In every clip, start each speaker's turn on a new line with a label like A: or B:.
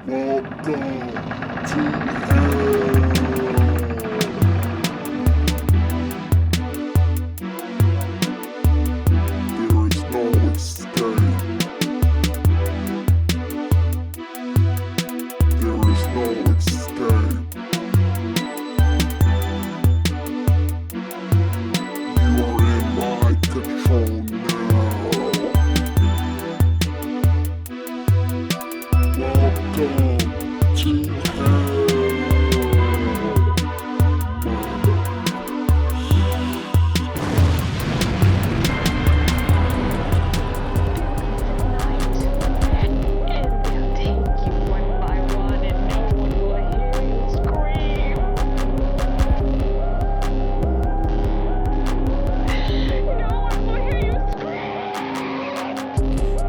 A: Welcome to hell. There is no escape. There is no escape. You are in my control now. Welcome to hell.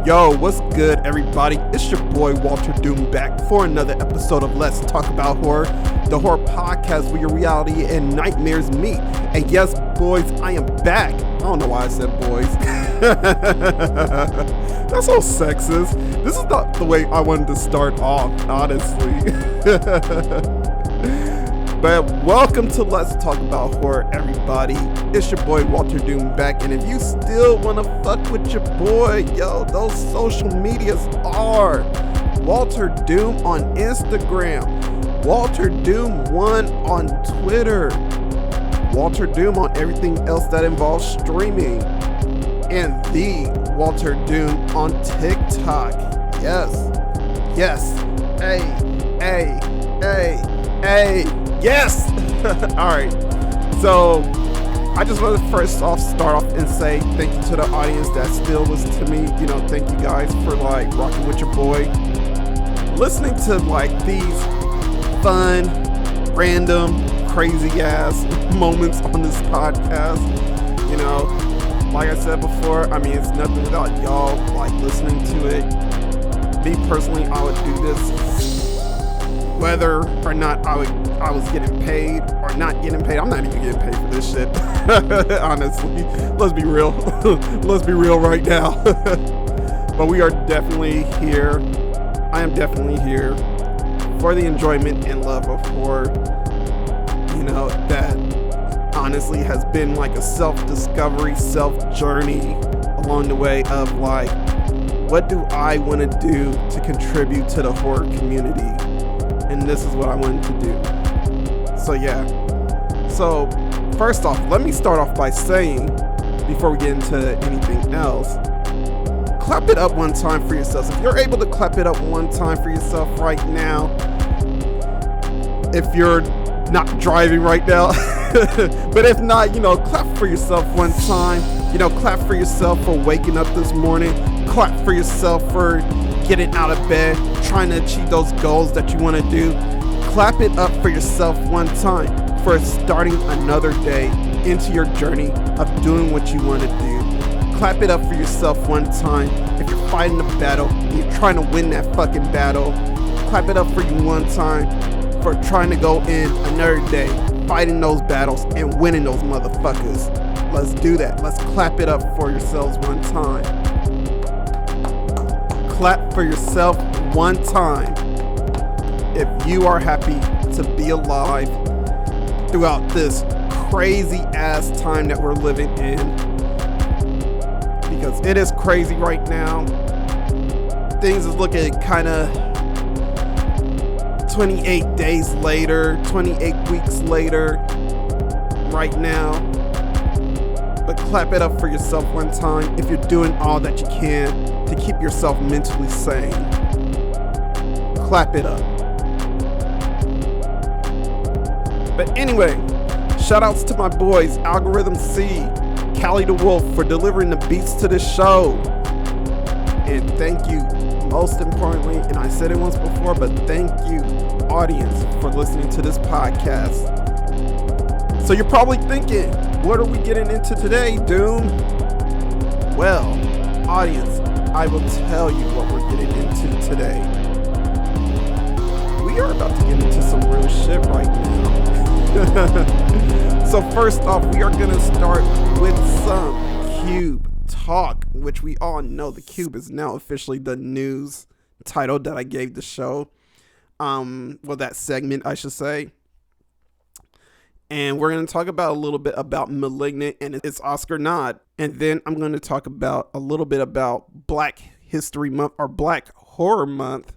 B: Yo, what's good, everybody? It's your boy Walter Doom back for another episode of Let's Talk About Horror, the horror podcast where your reality and nightmares meet. And yes, boys, I am back. I don't know why I said boys. That's so sexist. This is not the way I wanted to start off, honestly. But welcome to Let's Talk About Horror, everybody. It's your boy Walter Doom back, and if you still want to fuck with your boy, yo, those social medias are Walter Doom on Instagram, Walter Doom 1 on Twitter, Walter Doom on everything else that involves streaming, and the Walter Doom on TikTok. Yes, hey, yes. All right, so I just want to first off start off and say thank you to the audience that still listens to me. You know, thank you guys for like rocking with your boy, listening to like these fun, random, crazy ass moments on this podcast. You know, like I said before, I mean, it's nothing without y'all like listening to it. Me personally, I would do this whether or not I was getting paid or not getting paid. I'm not even getting paid for this shit. Honestly, let's be real. Let's be real right now. But we are definitely here. I am definitely here for the enjoyment and love of horror. You know, that honestly has been like a self-discovery, self-journey along the way of like, what do I want to do to contribute to the horror community? And this is what I wanted to do. So yeah. So first off, let me start off by saying, before we get into anything else, clap it up one time for yourselves. If you're able to clap it up one time for yourself right now, if you're not driving right now, but if not, you know, clap for yourself one time. You know, clap for yourself for waking up this morning. Clap for yourself for getting out of bed, trying to achieve those goals that you want to do. Clap it up for yourself one time for starting another day into your journey of doing what you want to do. Clap it up for yourself one time if you're fighting a battle and you're trying to win that fucking battle. Clap it up for you one time for trying to go in another day, fighting those battles and winning those motherfuckers. Let's do that. Let's clap it up for yourselves one time. Clap for yourself one time if you are happy to be alive throughout this crazy ass time that we're living in, because it is crazy right now. Things is looking kind of 28 days later, 28 weeks later right now. But clap it up for yourself one time if you're doing all that you can to keep yourself mentally sane. Clap it up. But anyway, shout outs to my boys, Algorithm C, Callie the Wolf, for delivering the beats to this show. And thank you, most importantly, and I said it once before, but thank you, audience, for listening to this podcast. So you're probably thinking, what are we getting into today, Doom? Well, audience, I will tell you what we're getting into today. We are about to get into some real shit right now. So first off, we are going to start with some Cube talk, which we all know the Cube is now officially the news title that I gave the show. that segment, I should say. And we're going to talk about a little bit about Malignant and its Oscar nod. And then I'm going to talk about a little bit about Black History Month or Black Horror Month,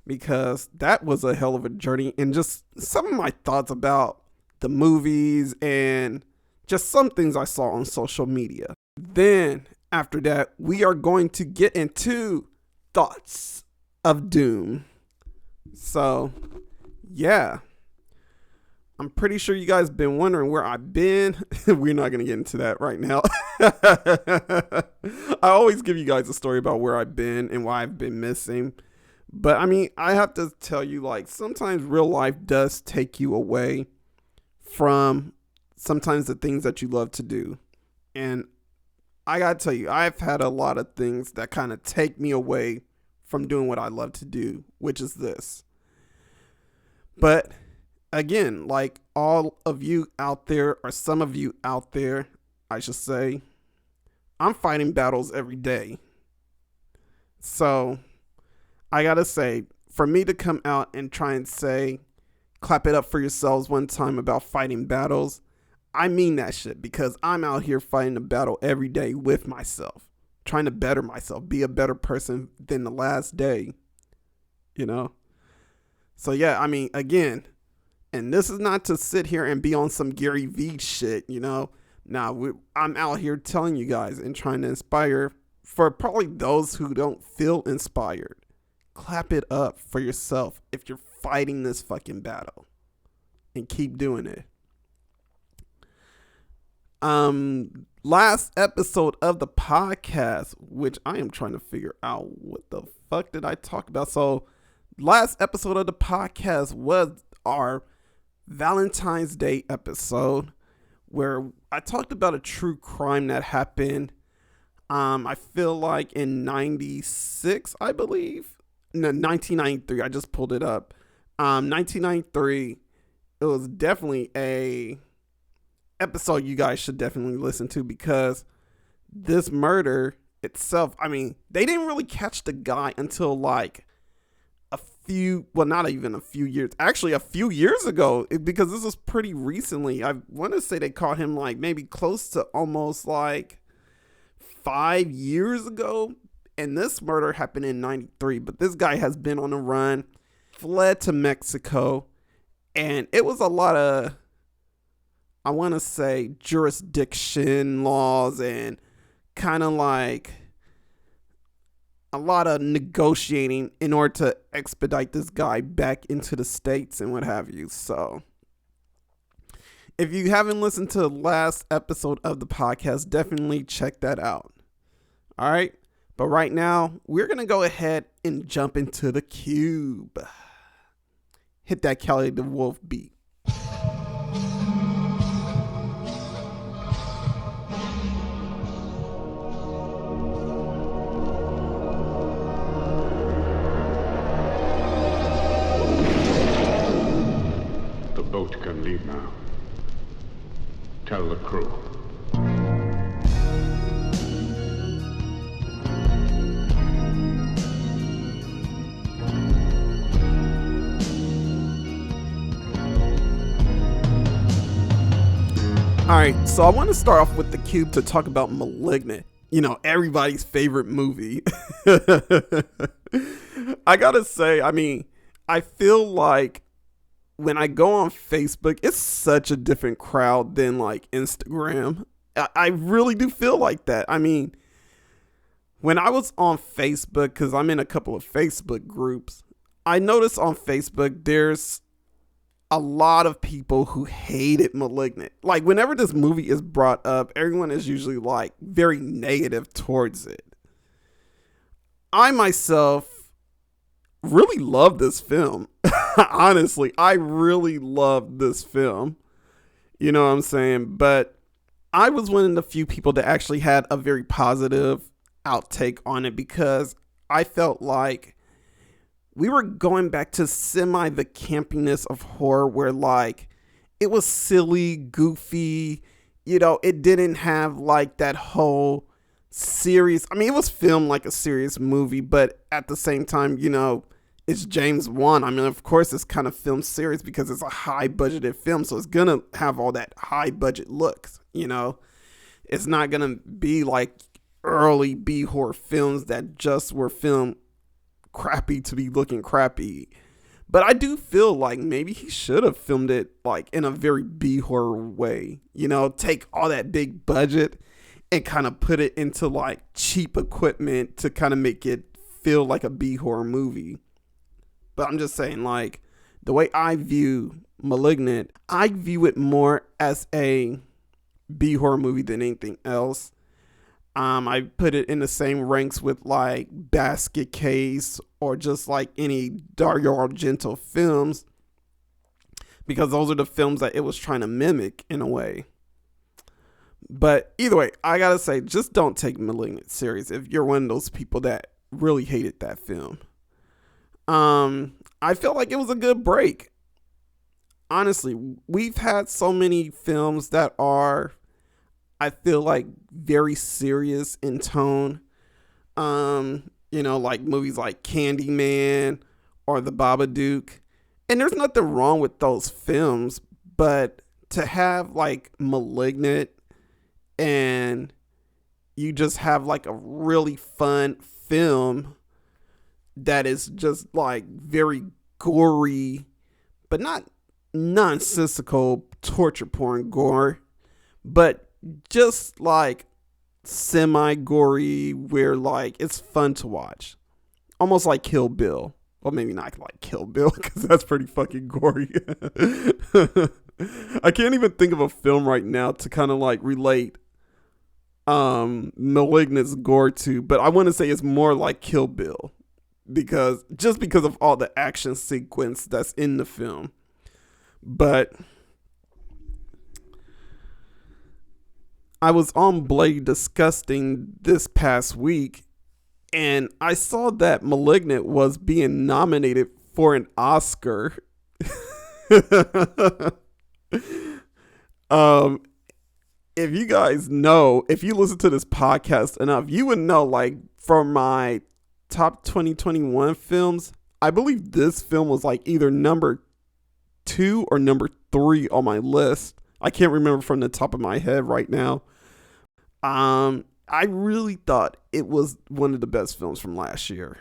B: because that was a hell of a journey, and just some of my thoughts about the movies and just some things I saw on social media. Then after that, we are going to get into thoughts of Doom. So yeah, I'm pretty sure you guys been wondering where I've been. We're not going to get into that right now. I always give you guys a story about where I've been and why I've been missing. But I mean, I have to tell you, like, sometimes real life does take you away from sometimes the things that you love to do. And I got to tell you, I've had a lot of things that kind of take me away from doing what I love to do, which is this. But again, like all of you out there, or some of you out there, I should say, I'm fighting battles every day. So I gotta say, for me to come out and try and say, clap it up for yourselves one time about fighting battles, I mean that shit, because I'm out here fighting a battle every day with myself, trying to better myself, be a better person than the last day, you know? So yeah, I mean, again, and this is not to sit here and be on some Gary Vee shit, you know? Nah, I'm out here telling you guys and trying to inspire for probably those who don't feel inspired. Clap it up for yourself if you're fighting this fucking battle, and keep doing it. Last episode of the podcast, which I am trying to figure out what the fuck did I talk about. So last episode of the podcast was our Valentine's Day episode, where I talked about a true crime that happened, I feel like in 96, I believe. No, 1993. I just pulled it up. 1993. It was definitely a episode you guys should definitely listen to, because this murder itself, I mean, they didn't really catch the guy until like not even a few years, actually a few years ago, because this was pretty recently. I want to say they caught him like maybe close to almost like 5 years ago. And this murder happened in 93, but this guy has been on the run, fled to Mexico, and it was a lot of, I want to say, jurisdiction laws and kind of like a lot of negotiating in order to expedite this guy back into the States and what have you. So if you haven't listened to the last episode of the podcast, definitely check that out. All right. But right now, we're going to go ahead and jump into the cube. Hit that Cali the Wolf beat.
A: The boat can leave now. Tell the crew.
B: All right, so I want to start off with the cube to talk about Malignant. You know, everybody's favorite movie. I gotta say, I mean, I feel like when I go on Facebook, it's such a different crowd than like Instagram. I really do feel like that. I mean, when I was on Facebook, because I'm in a couple of Facebook groups, I noticed on Facebook there's a lot of people who hated Malignant. Like, whenever this movie is brought up, everyone is usually like very negative towards it. I myself really love this film. Honestly, I really love this film. You know what I'm saying? But I was one of the few people that actually had a very positive outtake on it, because I felt like we were going back to semi the campiness of horror, where like it was silly, goofy, you know, it didn't have like that whole serious, I mean, it was filmed like a serious movie, but at the same time, you know, it's James Wan. I mean, of course, it's kind of film serious because it's a high budgeted film. So it's going to have all that high budget looks, you know. It's not going to be like early B horror films that just were filmed crappy to be looking crappy. But I do feel like maybe he should have filmed it like in a very B horror way, you know, take all that big budget and kind of put it into like cheap equipment to kind of make it feel like a B horror movie. But I'm just saying, like, the way I view Malignant, I view it more as a B horror movie than anything else. I put it in the same ranks with like Basket Case or just like any Dario Argento films, because those are the films that it was trying to mimic in a way. But either way, I gotta say, just don't take Malignant serious if you're one of those people that really hated that film. I felt like it was a good break. Honestly, we've had so many films that are, I feel like, very serious in tone. You know, like movies like Candyman or The Babadook. And there's nothing wrong with those films, but to have like Malignant and you just have like a really fun film that is just like very gory, but not nonsensical torture porn gore, but just like semi-gory where like it's fun to watch. Almost like Kill Bill. Well, maybe not like Kill Bill because that's pretty fucking gory. I can't even think of a film right now to kind of like relate Malignant's gore to, but I want to say it's more like Kill Bill because of all the action sequence that's in the film. But I was on Bloody Disgusting this past week, and I saw that Malignant was being nominated for an Oscar. If you guys know, if you listen to this podcast enough, you would know, like, for my top 2021 films, I believe this film was like either number 2 or number 3 on my list. I can't remember from the top of my head right now. I really thought it was one of the best films from last year.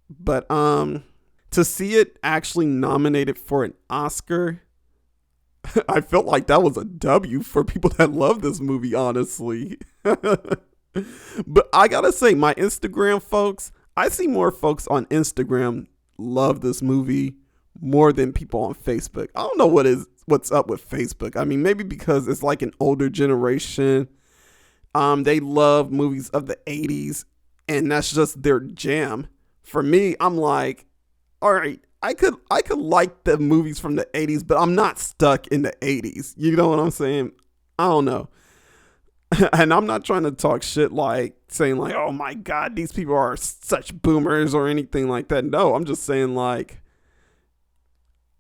B: But to see it actually nominated for an Oscar, I felt like that was a W for people that love this movie, honestly. But I gotta say, my Instagram folks, I see more folks on Instagram love this movie more than people on Facebook. I don't know what's up with Facebook. I mean, maybe because it's like an older generation. They love movies of the 80s, and that's just their jam. For me, I'm like, all right, I could like the movies from the 80s, but I'm not stuck in the 80s. You know what I'm saying? I don't know. And I'm not trying to talk shit like saying like, oh my God, these people are such boomers or anything like that. No, I'm just saying like,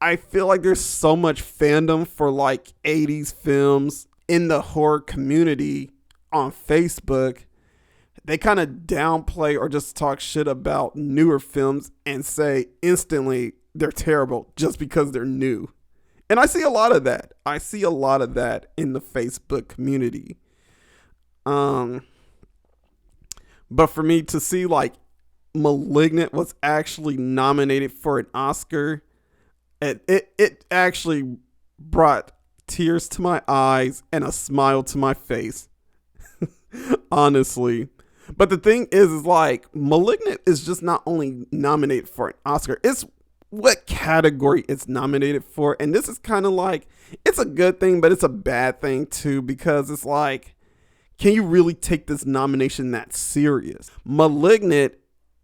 B: I feel like there's so much fandom for like 80s films in the horror community on Facebook. They kind of downplay or just talk shit about newer films and say instantly they're terrible just because they're new. And I see a lot of that. I see a lot of that in the Facebook community. But for me to see like Malignant was actually nominated for an Oscar, it actually brought tears to my eyes and a smile to my face. Honestly. But the thing is like Malignant is just not only nominated for an Oscar, it's what category it's nominated for. And this is kind of like, it's a good thing, but it's a bad thing too, because it's like, can you really take this nomination that serious? Malignant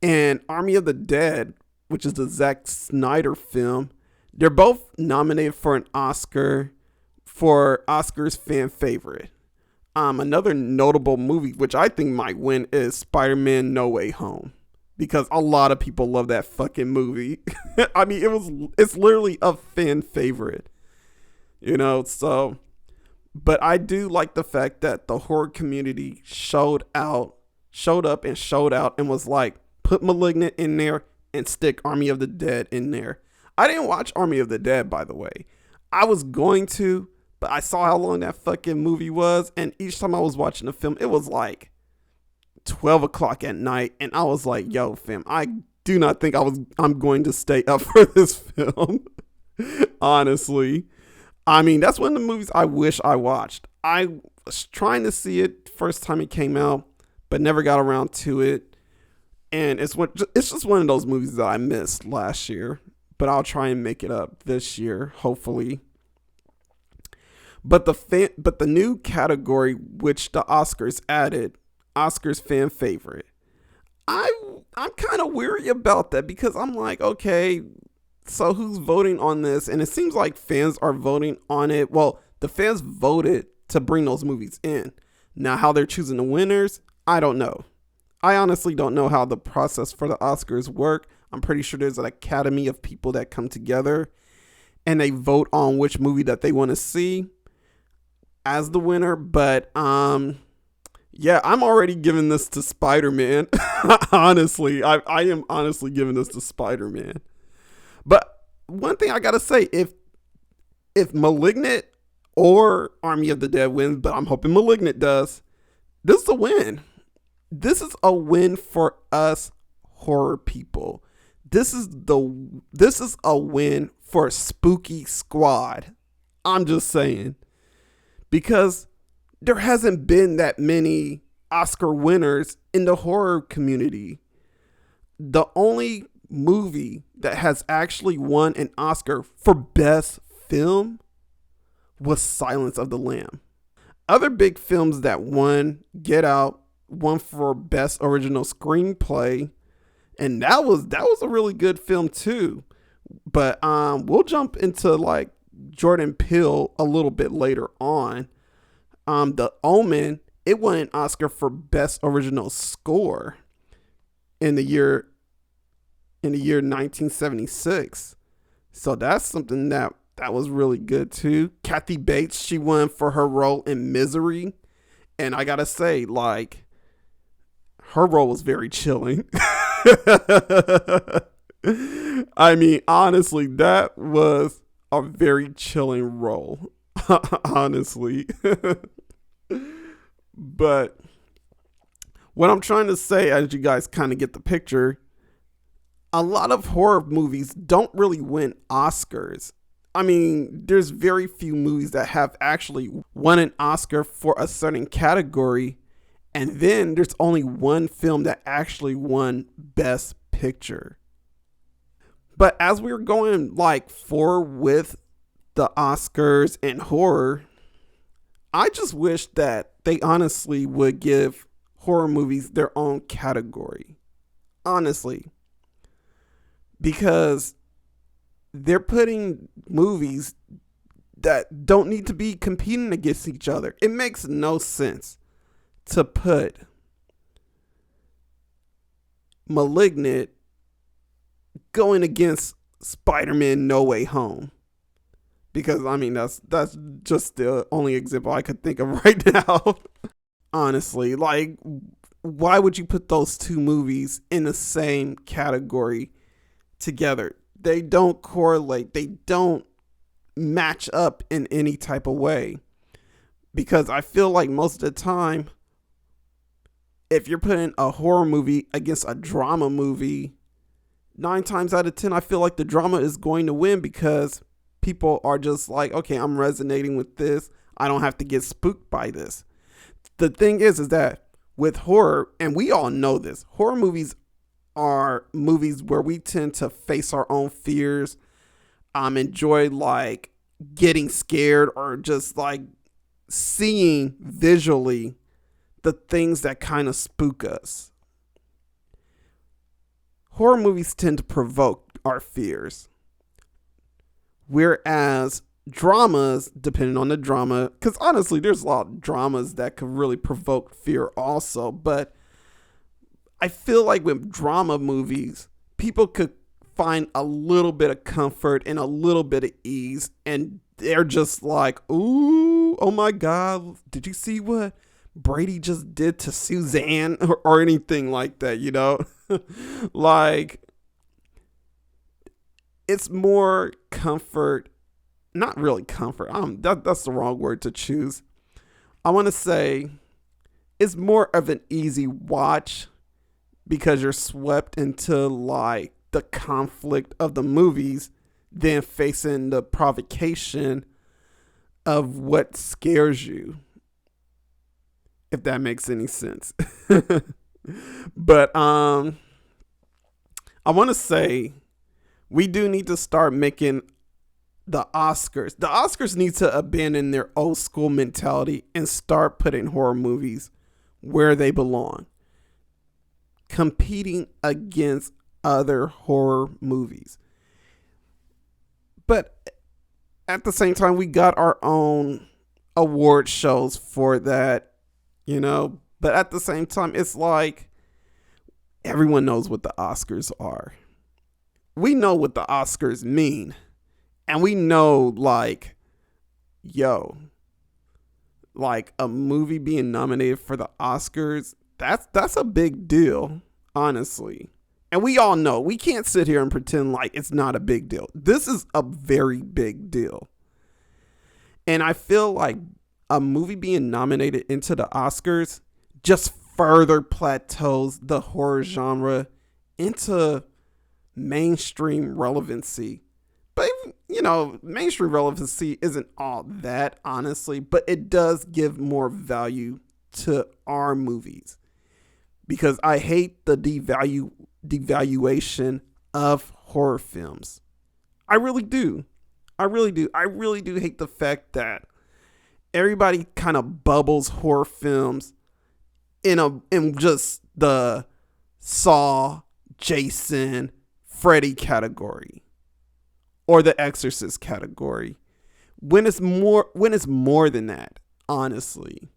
B: and Army of the Dead, which is the Zack Snyder film, they're both nominated for an Oscar for Oscar's fan favorite. Another notable movie, which I think might win, is Spider-Man No Way Home, because a lot of people love that fucking movie. I mean, it's literally a fan favorite, you know, so. But I do like the fact that the horror community showed up and showed out and was like, put Malignant in there and stick Army of the Dead in there. I didn't watch Army of the Dead, by the way. I was going to, but I saw how long that fucking movie was, and each time I was watching the film, it was like 12 o'clock at night, and I was like, yo, fam, I do not think I'm going to stay up for this film. Honestly. I mean, that's one of the movies I wish I watched. I was trying to see it first time it came out, but never got around to it. And it's just one of those movies that I missed last year, but I'll try and make it up this year, hopefully. But the new category which the Oscars added, Oscars fan favorite, I'm kind of weary about that, because I'm like, okay, so who's voting on this? And it seems like fans are voting on it. Well, the fans voted to bring those movies in. Now, how they're choosing the winners, I don't know. I honestly don't know how the process for the Oscars work. I'm pretty sure there's an academy of people that come together and they vote on which movie that they want to see as the winner. But yeah, I'm already giving this to Spider-Man. Honestly, I am honestly giving this to Spider-Man. But one thing I gotta say, if Malignant or Army of the Dead wins, but I'm hoping Malignant does, this is a win. This is a win for us horror people. This is a win for Spooky Squad. I'm just saying. Because there hasn't been that many Oscar winners in the horror community. The only movie that has actually won an Oscar for best film was Silence of the Lamb. Other big films that won, Get Out, won for best original screenplay, and that was a really good film too. But we'll jump into like Jordan Peele a little bit later on. The Omen, it won an Oscar for best original score in the year 1976. So that's something that was really good too. Kathy Bates, she won for her role in Misery. And I gotta say, like, her role was very chilling. I mean, honestly, that was a very chilling role. Honestly. But what I'm trying to say, as you guys kind of get the picture, a lot of horror movies don't really win Oscars. I mean, there's very few movies that have actually won an Oscar for a certain category. And then there's only one film that actually won Best Picture. But as we're going like forward with the Oscars and horror, I just wish that they honestly would give horror movies their own category. Honestly. Because they're putting movies that don't need to be competing against each other. It makes no sense to put Malignant going against Spider-Man No Way Home. Because, I mean, that's just the only example I could think of right now. Honestly, like, why would you put those two movies in the same category together? They don't correlate. They don't match up in any type of way. Because I feel like most of the time, if you're putting a horror movie against a drama movie, 9 times out of 10, I feel like the drama is going to win because people are just like, okay, I'm resonating with this. I don't have to get spooked by this. The thing is that with horror, and we all know this, horror movies are movies where we tend to face our own fears, enjoy like getting scared or just like seeing visually the things that kind of spook us. Horror movies tend to provoke our fears. Whereas dramas, depending on the drama, because honestly, there's a lot of dramas that could really provoke fear also. But I feel like with drama movies, people could find a little bit of comfort and a little bit of ease. And they're just like, ooh, oh my God, did you see what Brady just did to Suzanne or anything like that, you know? Like, it's more comfort, not really comfort. That's the wrong word to choose. I want to say it's more of an easy watch because you're swept into like the conflict of the movies than facing the provocation of what scares you, if that makes any sense. But I want to say we do need to start making the Oscars. The Oscars need to abandon their old school mentality and start putting horror movies where they belong, competing against other horror movies. But at the same time, we got our own award shows for that, you know. But at the same time, it's like everyone knows what the Oscars are. We know what the Oscars mean. And we know, like, yo, like a movie being nominated for the Oscars, that's a big deal, honestly. And we all know, we can't sit here and pretend like it's not a big deal. This is a very big deal. And I feel like a movie being nominated into the Oscars just further plateaus the horror genre into mainstream relevancy. But, you know, mainstream relevancy isn't all that, honestly, but it does give more value to our movies. Because I hate the devaluation of horror films. I really do. I really do. I really do hate the fact that everybody kind of bubbles horror films in just the Saw, Jason, Freddy category. Or the Exorcist category. When it's more than that, honestly.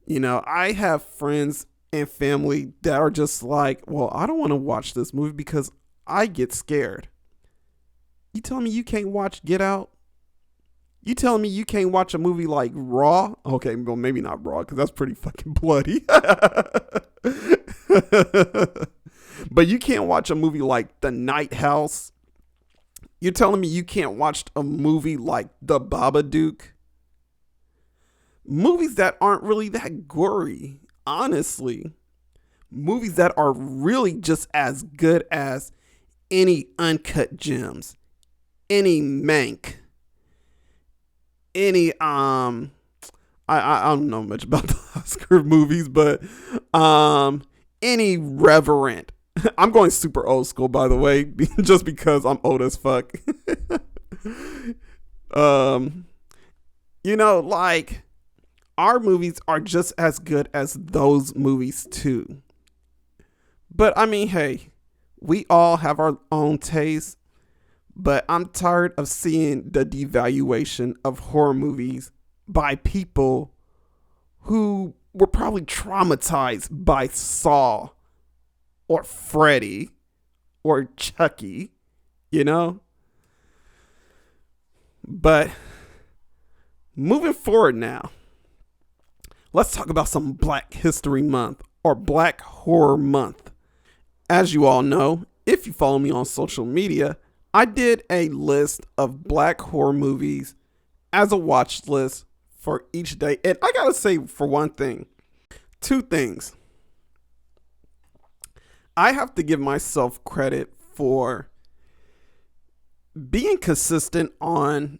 B: You know, I have friends and family that are just like, well, I don't want to watch this movie because I get scared. You telling me you can't watch Get Out? You telling me you can't watch a movie like Raw? Okay, well, maybe not Raw because that's pretty fucking bloody. But you can't watch a movie like The Night House. You're telling me you can't watch a movie like The Babadook? Movies that aren't really that gory, honestly. Movies that are really just as good as any Uncut Gems, any Mank, any I don't know much about the Oscar movies, but any Reverend. I'm going super old school, by the way, just because I'm old as fuck. You know, like, our movies are just as good as those movies too. But I mean, hey, we all have our own taste, but I'm tired of seeing the devaluation of horror movies by people who were probably traumatized by Saw or Freddy or Chucky, you know? But moving forward now, let's talk about some Black History Month or Black Horror Month. As you all know, if you follow me on social media, I did a list of Black horror movies as a watch list for each day. And I gotta say, for one thing, two things. I have to give myself credit for being consistent on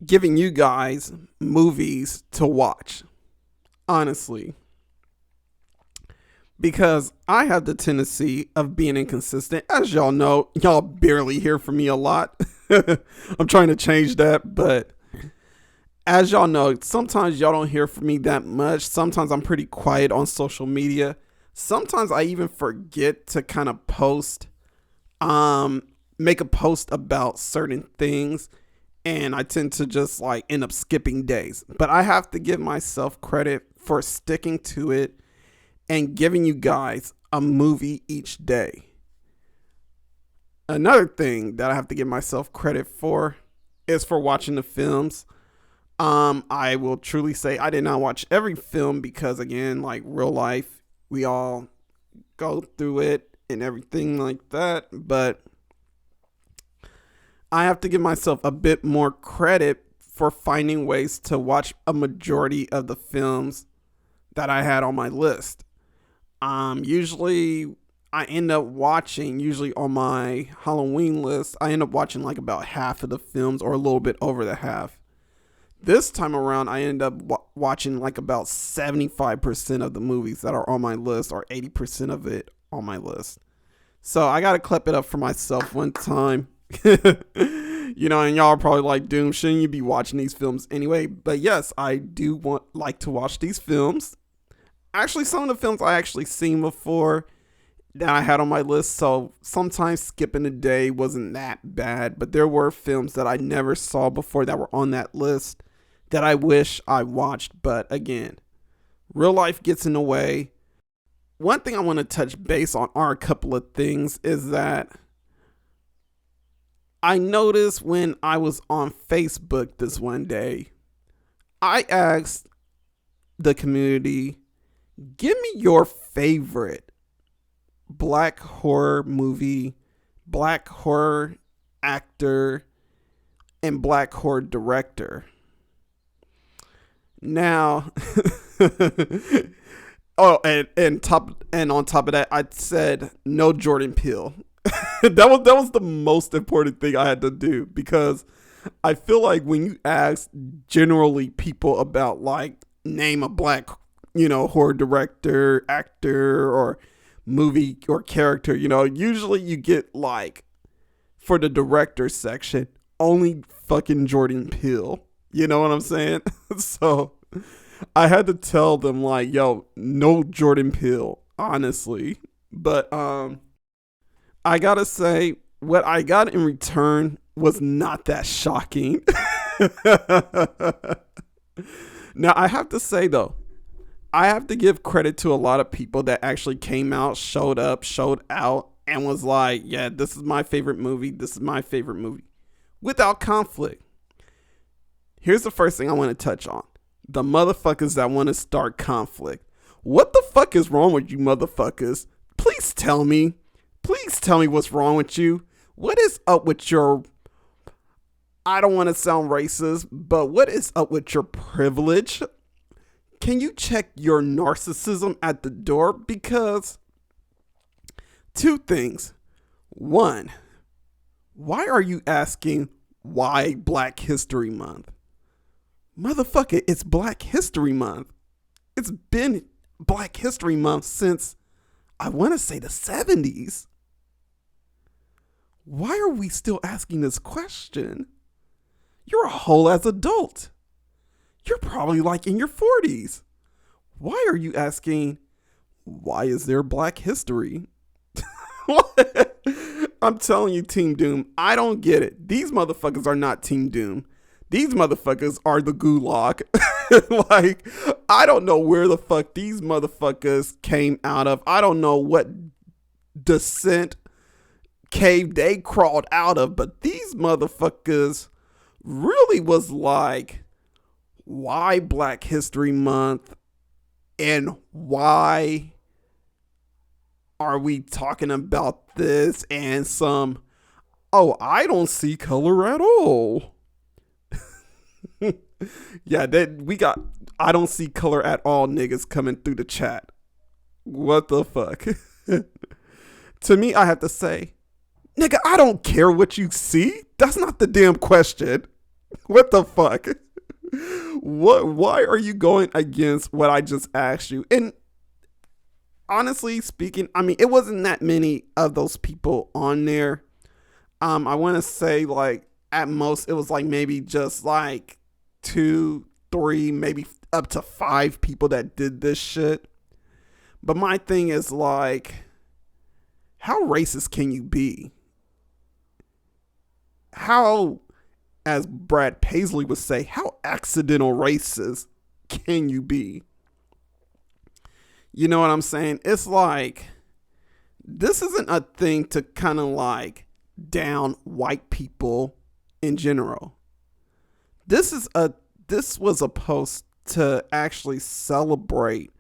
B: giving you guys movies to watch. Honestly. Because I have the tendency of being inconsistent. As y'all know, y'all barely hear from me a lot. I'm trying to change that, but as y'all know, sometimes y'all don't hear from me that much. Sometimes I'm pretty quiet on social media. Sometimes I even forget to kind of post, make a post about certain things, and I tend to just like end up skipping days. But I have to give myself credit for sticking to it and giving you guys a movie each day. Another thing that I have to give myself credit for is for watching the films. I will truly say I did not watch every film because, again, like real life, we all go through it and everything like that. But I have to give myself a bit more credit for finding ways to watch a majority of the films that I had on my list. Usually I end up watching, usually on my Halloween list, I end up watching like about half of the films or a little bit over the half. This time around, I end up watching like about 75% of the movies that are on my list, or 80% of it on my list. So I got to clap it up for myself one time. You know, and y'all are probably like, Doom, shouldn't you be watching these films anyway? But yes, I do like to watch these films. Actually, some of the films I actually seen before that I had on my list, so sometimes skipping a day wasn't that bad. But there were films that I never saw before that were on that list that I wish I watched. But again, real life gets in the way. One thing I want to touch base on are a couple of things is that I noticed when I was on Facebook this one day, I asked the community, give me your favorite black horror movie, black horror actor, and black horror director. Now, oh, and on top of that, I said no Jordan Peele. that was the most important thing I had to do, because I feel like when you ask generally people about like name a black, horror director, actor, or movie or character, usually you get like, for the director section, only fucking Jordan Peele. You know what I'm saying? So I had to tell them like, yo, no Jordan Peele, honestly. But I gotta say, what I got in return was not that shocking. Now, I have to say though, I have to give credit to a lot of people that actually came out, showed up, showed out, and was like, yeah, this is my favorite movie. This is my favorite movie. Without conflict. Here's the first thing I want to touch on. The motherfuckers that want to start conflict. What the fuck is wrong with you motherfuckers? Please tell me. Please tell me what's wrong with you. What is up with your... I don't want to sound racist, but what is up with your privilege? Can you check your narcissism at the door? Because two things. One, why are you asking why Black History Month? Motherfucker, it's Black History Month. It's been Black History Month since, I want to say, the 70s. Why are we still asking this question? You're a whole ass adult. You're probably like in your 40s. Why are you asking, why is there Black history? I'm telling you, Team Doom, I don't get it. These motherfuckers are not Team Doom. These motherfuckers are the gulag. Like, I don't know where the fuck these motherfuckers came out of. I don't know what descent cave they crawled out of, but these motherfuckers really was like, why Black History Month, and why are we talking about this, and some, oh, I don't see color at all. Yeah, we got I don't see color at all niggas coming through the chat. What the fuck? To me, I have to say, nigga, I don't care what you see. That's not the damn question. What the fuck? Why are you going against what I just asked you? And honestly speaking, I mean, it wasn't that many of those people on there. I want to say like at most it was like maybe just like 2, 3, maybe up to 5 people that did this shit. But my thing is like, how racist can you be? How, as Brad Paisley would say, how accidental racist can you be? You know what I'm saying? It's like, this isn't a thing to kind of like down white people in general. This was a post to actually celebrate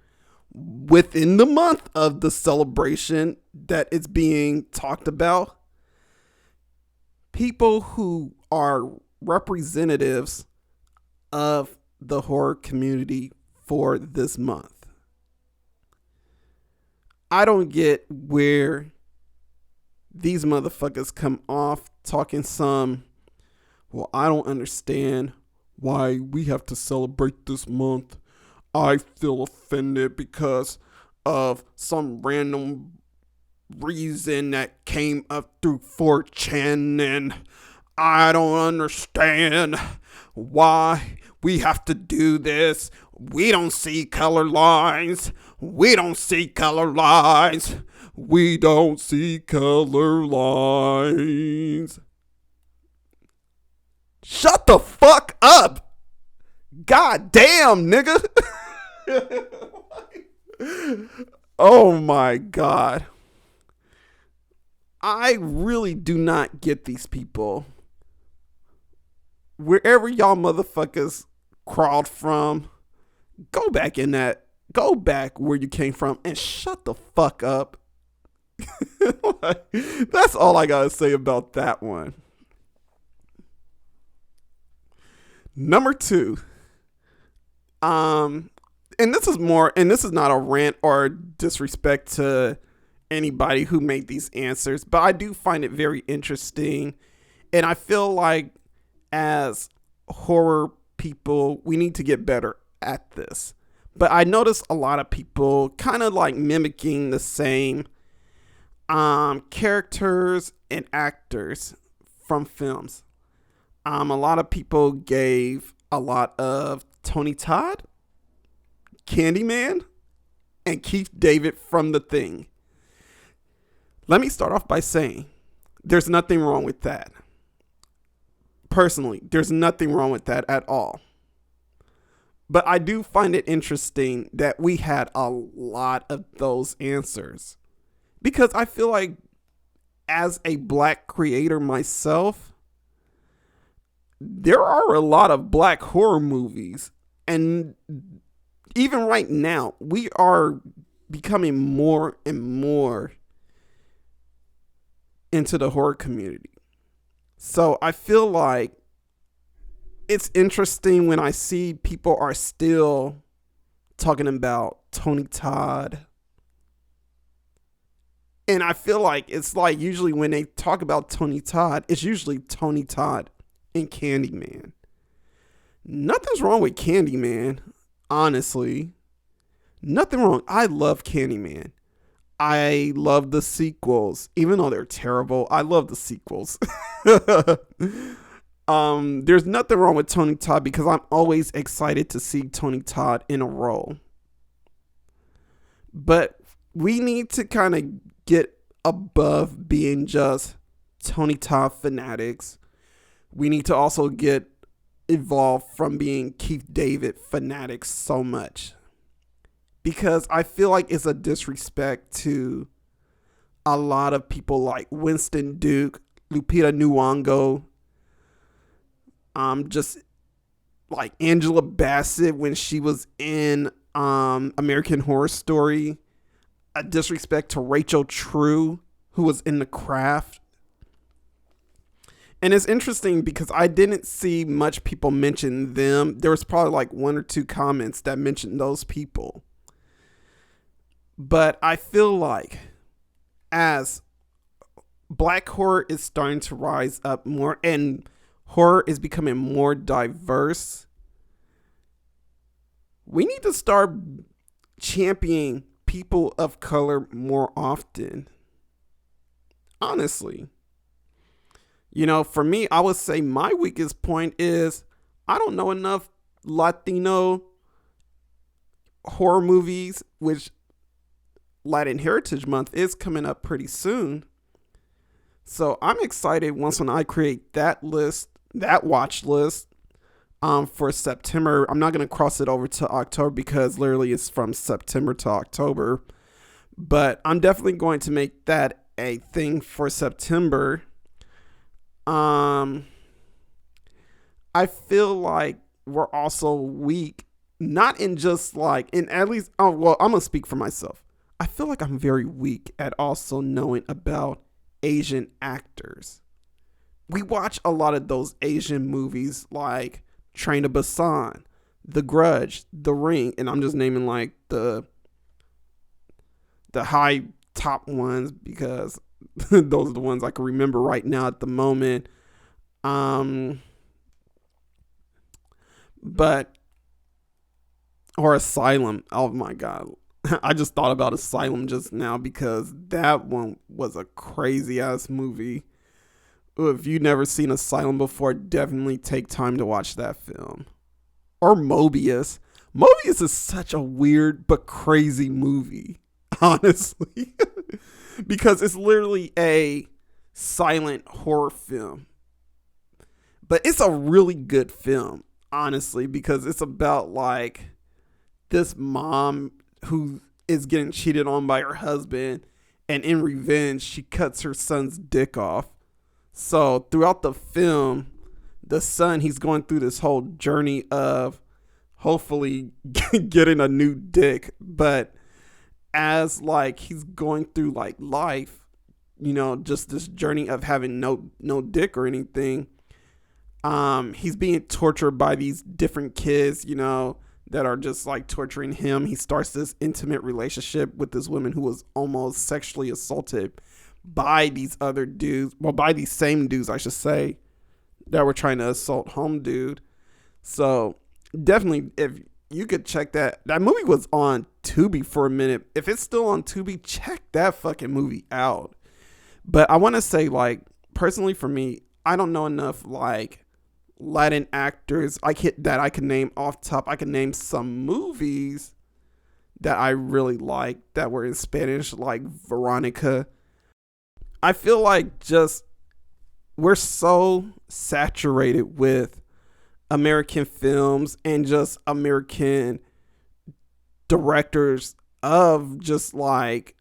B: within the month of the celebration that it's being talked about. people who are representatives of the horror community for this month. I don't get where these motherfuckers come off talking some, well, I don't understand why we have to celebrate this month. I feel offended because of some random reason that came up through 4chan, and I don't understand why we have to do this. We don't see color lines. We don't see color lines. We don't see color lines. Shut the fuck up. God damn, nigga. Oh my God. I really do not get these people. Wherever y'all motherfuckers crawled from, go back where you came from and shut the fuck up. That's all I gotta say about that one. Number 2. And this is not a rant or disrespect to anybody who made these answers, but I do find it very interesting. And I feel like as horror people, we need to get better at this. But I noticed a lot of people kind of like mimicking the same characters and actors from films. A lot of people gave a lot of Tony Todd, Candyman, and Keith David from The Thing. Let me start off by saying there's nothing wrong with that. Personally, there's nothing wrong with that at all. But I do find it interesting that we had a lot of those answers. Because I feel like as a black creator myself, there are a lot of black horror movies. And even right now, we are becoming more and more into the horror community. So I feel like it's interesting when I see people are still talking about Tony Todd. And I feel like it's like usually when they talk about Tony Todd, it's usually Tony Todd and Candyman. Nothing's wrong with Candyman, honestly. Nothing wrong. I love Candyman. I love the sequels. Even though they're terrible, I love the sequels. There's nothing wrong with Tony Todd because I'm always excited to see Tony Todd in a role. But we need to kind of get above being just Tony Todd fanatics. We need to also get evolved from being Keith David fanatics so much. Because I feel like it's a disrespect to a lot of people like Winston Duke, Lupita Nyong'o, just like Angela Bassett when she was in American Horror Story. A disrespect to Rachel True, who was in The Craft. And it's interesting because I didn't see much people mention them. There was probably like 1 or 2 comments that mentioned those people. But I feel like as black horror is starting to rise up more and horror is becoming more diverse, we need to start championing people of color more often. Honestly. You know, for me, I would say my weakest point is I don't know enough Latino horror movies, which Latin Heritage Month is coming up pretty soon. So I'm excited when I create that list, that watch list for September. I'm not going to cross it over to October because literally it's from September to October. But I'm definitely going to make that a thing for September. I feel like we're also weak, not in just like, in at least, I'm going to speak for myself. I feel like I'm very weak at also knowing about Asian actors. we watch a lot of those Asian movies like Train to Busan, The Grudge, The Ring, and I'm just naming like the high top ones because those are the ones I can remember right now at the moment. But or Asylum. Oh my god. I just thought about Asylum just now because that one was a crazy ass movie. If you've never seen Asylum before, definitely take time to watch that film. Or Mobius. Mobius is such a weird but crazy movie, honestly. Because it's literally a silent horror film. But it's a really good film, honestly, because it's about like this mom who is getting cheated on by her husband, and in revenge, she cuts her son's dick off. So throughout the film, the son, he's going through this whole journey of hopefully getting a new dick. But as like he's going through like life, you know, just this journey of having no dick or anything, he's being tortured by these different kids, you know, that are just like torturing him. He starts this intimate relationship with this woman who was almost sexually assaulted by these other dudes, well, by these same dudes, I should say, that were trying to assault home dude. So definitely, if you could check that movie was on Tubi for a minute. If it's still on Tubi, check that fucking movie out. But I want to say, like, personally for me, I don't know enough like Latin actors that I can name off top. I can name some movies that I really like that were in Spanish, like Veronica. I feel like just we're so saturated with American films and just American directors of just like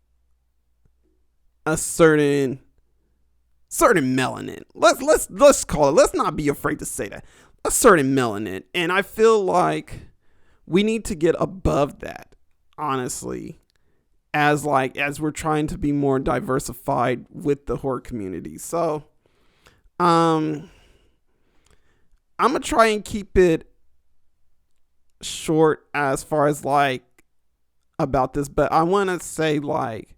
B: a certain melanin. Let's call it. Let's not be afraid to say that. A certain melanin. And I feel like we need to get above that, honestly, as we're trying to be more diversified with the horror community. So I'm gonna try and keep it short as far as like about this, but I want to say like,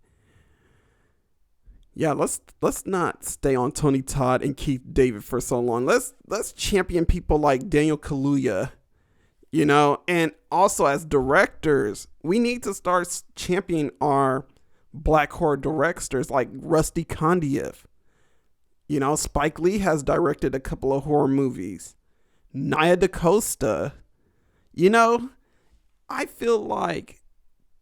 B: yeah, let's not stay on Tony Todd and Keith David for so long. Let's champion people like Daniel Kaluuya, you know, and also as directors, we need to start championing our black horror directors like Rusty Kandiev. You know, Spike Lee has directed a couple of horror movies. Nia DaCosta. You know, I feel like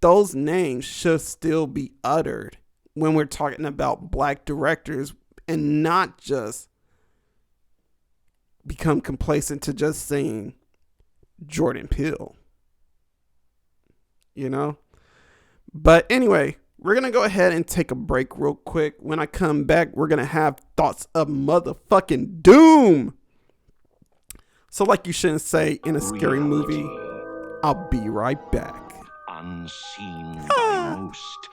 B: those names should still be uttered when we're talking about black directors and not just become complacent to just saying Jordan Peele. You know? But anyway, we're going to go ahead and take a break real quick. When I come back, we're going to have thoughts of motherfucking doom. So like you shouldn't say in a scary movie, I'll be right back.
C: Unseen by most,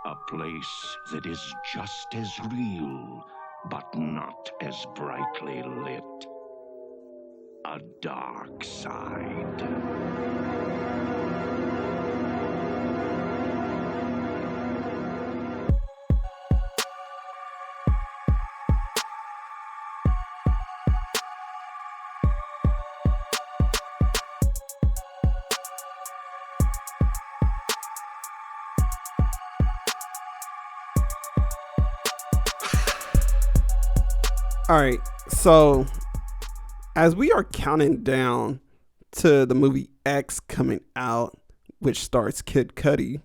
C: a place that is just as real, but not as brightly lit. A dark side.
B: All right, so as we are counting down to the movie X coming out, which stars Kid Cudi,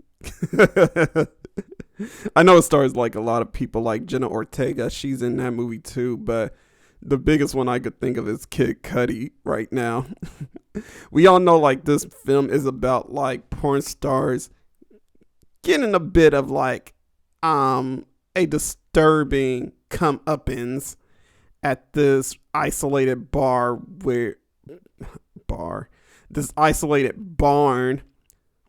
B: I know it stars like a lot of people like Jenna Ortega. She's in that movie too, but the biggest one I could think of is Kid Cudi right now. We all know like this film is about like porn stars getting a bit of like a disturbing comeuppance at this isolated this isolated barn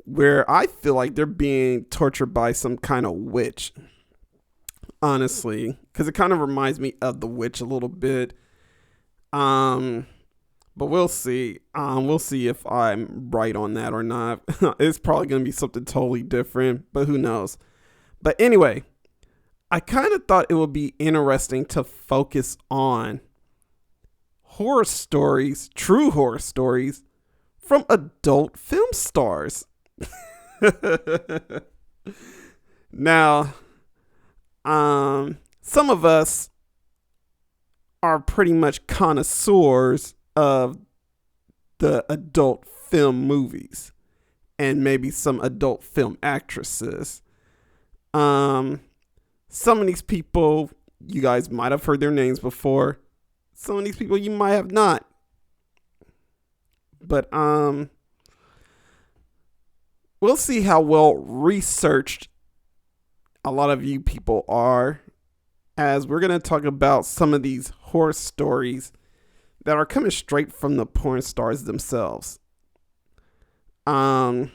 B: where I feel like they're being tortured by some kind of witch. honestly, because it kind of reminds me of The Witch a little bit. But we'll see. We'll see if I'm right on that or not. It's probably going to be something totally different, but who knows? But anyway, I kind of thought it would be interesting to focus on horror stories, true horror stories from adult film stars. Now, some of us are pretty much connoisseurs of the adult film movies and maybe some adult film actresses. Some of these people, you guys might have heard their names before. Some of these people you might have not. But we'll see how well researched a lot of you people are, as we're going to talk about some of these horror stories that are coming straight from the porn stars themselves. I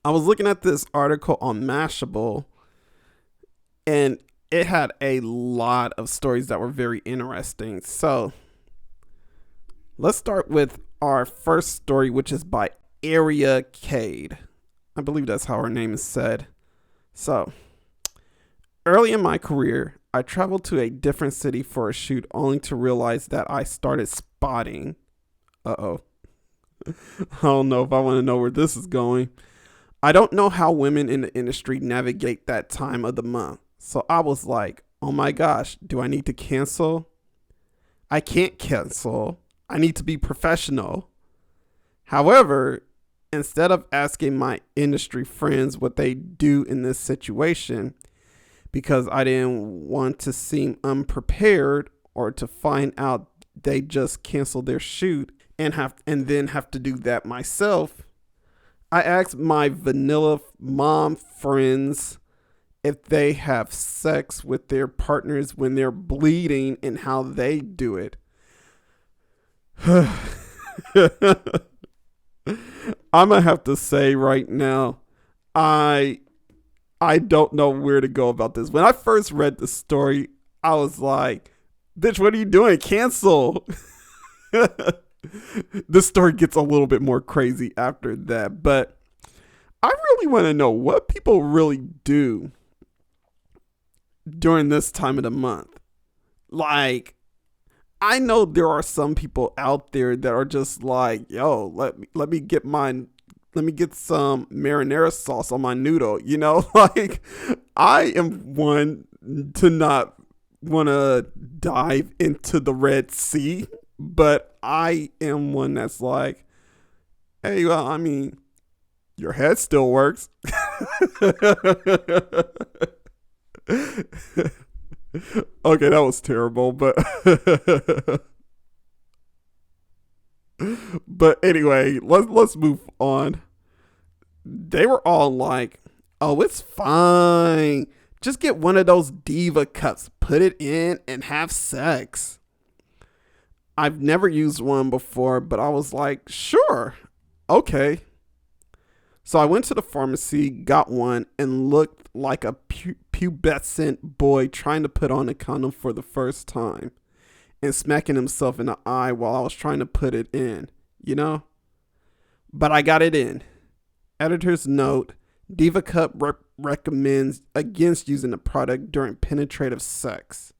B: was looking at this article on Mashable, and it had a lot of stories that were very interesting. So let's start with our first story, which is by Area Cade. I believe that's how her name is said. So, early in my career, I traveled to a different city for a shoot only to realize that I started spotting. I don't know if I want to know where this is going. I don't know how women in the industry navigate that time of the month. So I was like, oh my gosh, do I need to cancel? I can't cancel. I need to be professional. However, instead of asking my industry friends what they do in this situation, because I didn't want to seem unprepared or to find out they just canceled their shoot and then have to do that myself, I asked my vanilla mom friends if they have sex with their partners when they're bleeding and how they do it. I'm gonna have to say right now, I don't know where to go about this. When I first read the story, I was like, bitch, what are you doing? Cancel. This story gets a little bit more crazy after that, but I really want to know what people really do during this time of the month. Like, I know there are some people out there that are just like, yo, let me get some marinara sauce on my noodle, you know? Like, I am one to not want to dive into the Red Sea, but I am one that's like, hey, well, I mean, your head still works. Okay, that was terrible, but but anyway, let's move on. They were all like, "Oh, it's fine. Just get one of those diva cups, put it in, and have sex." I've never used one before, but I was like, "Sure, okay." So I went to the pharmacy, got one, and looked like a pubescent boy trying to put on a condom for the first time and smacking himself in the eye while I was trying to put it in, you know? But I got it in. Editor's note, Diva Cup recommends against using the product during penetrative sex.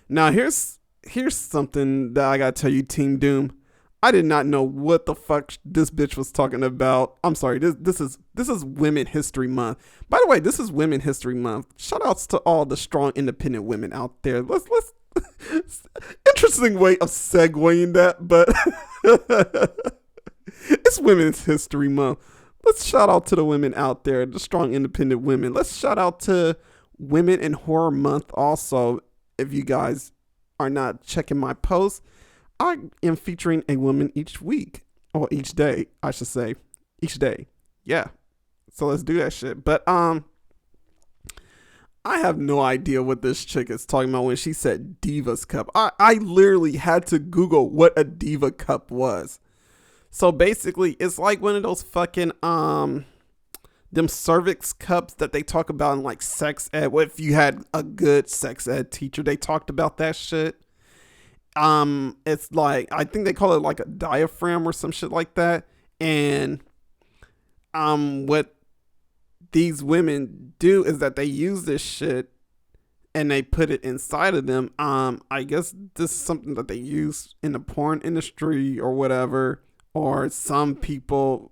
B: Now, here's something that I gotta tell you, Team Doom. I did not know what the fuck this bitch was talking about. I'm sorry. This is Women History Month. By the way, this is Women History Month. Shout outs to all the strong, independent women out there. Let's interesting way of segueing that, but it's Women's History Month. Let's shout out to the women out there, the strong, independent women. Let's shout out to Women in Horror Month also. If you guys are not checking my posts, I am featuring a woman each week, or each day, I should say. Each day. Yeah. So let's do that shit. But I have no idea what this chick is talking about when she said Diva's Cup. I literally had to Google what a Diva Cup was. So basically, it's like one of those fucking them cervix cups that they talk about in like sex ed. What if you had a good sex ed teacher? They talked about that shit. It's like, I think they call it like a diaphragm or some shit like that. And what these women do is that they use this shit and they put it inside of them. I guess this is something that they use in the porn industry or whatever, or some people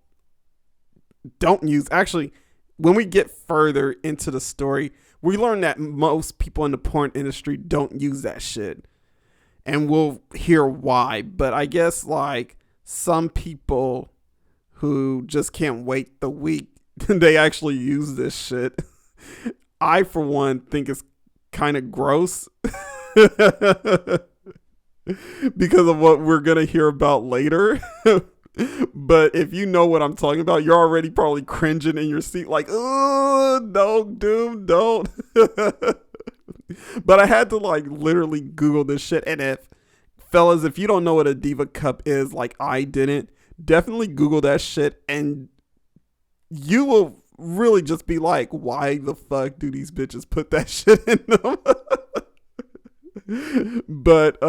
B: don't use. Actually, when we get further into the story, we learn that most people in the porn industry don't use that shit, and we'll hear why. But I guess like some people who just can't wait the week, they actually use this shit. I, for one, think it's kind of gross because of what we're gonna hear about later. But if you know what I'm talking about, you're already probably cringing in your seat like, oh, no, dude, don't. But I had to like literally Google this shit. And if you don't know what a Diva Cup is, like I didn't, definitely Google that shit and you will really just be like, why the fuck do these bitches put that shit in them? But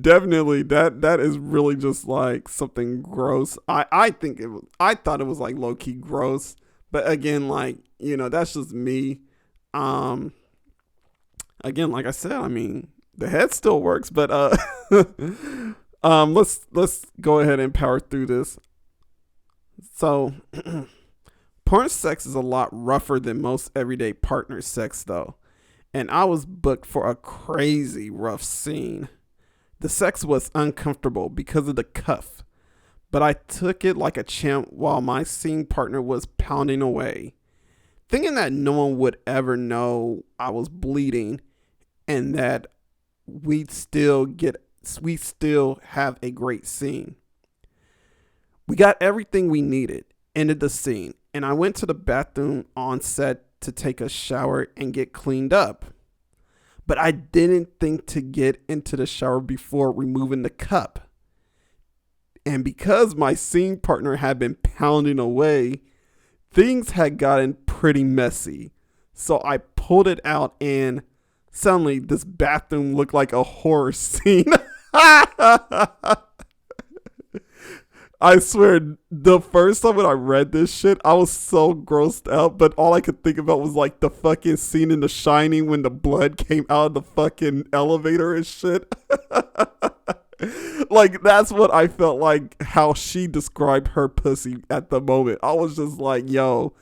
B: definitely that is really just like something gross. I thought it was like low key gross, but again, like, you know, that's just me. Again, like I said, I mean, the head still works, but let's go ahead and power through this. So porn sex is a lot rougher than most everyday partner sex though, and I was booked for a crazy rough scene. The sex was uncomfortable because of the cuff, but I took it like a champ while my scene partner was pounding away, thinking that no one would ever know I was bleeding and that we'd still have a great scene. We got everything we needed, ended the scene, and I went to the bathroom on set to take a shower and get cleaned up. But I didn't think to get into the shower before removing the cup. And because my scene partner had been pounding away, things had gotten pretty messy. So I pulled it out and suddenly this bathroom looked like a horror scene. I swear, the first time when I read this shit, I was so grossed out, but all I could think about was like the fucking scene in The Shining when the blood came out of the fucking elevator and shit. Like, that's what I felt like, how she described her pussy at the moment. I was just like, yo,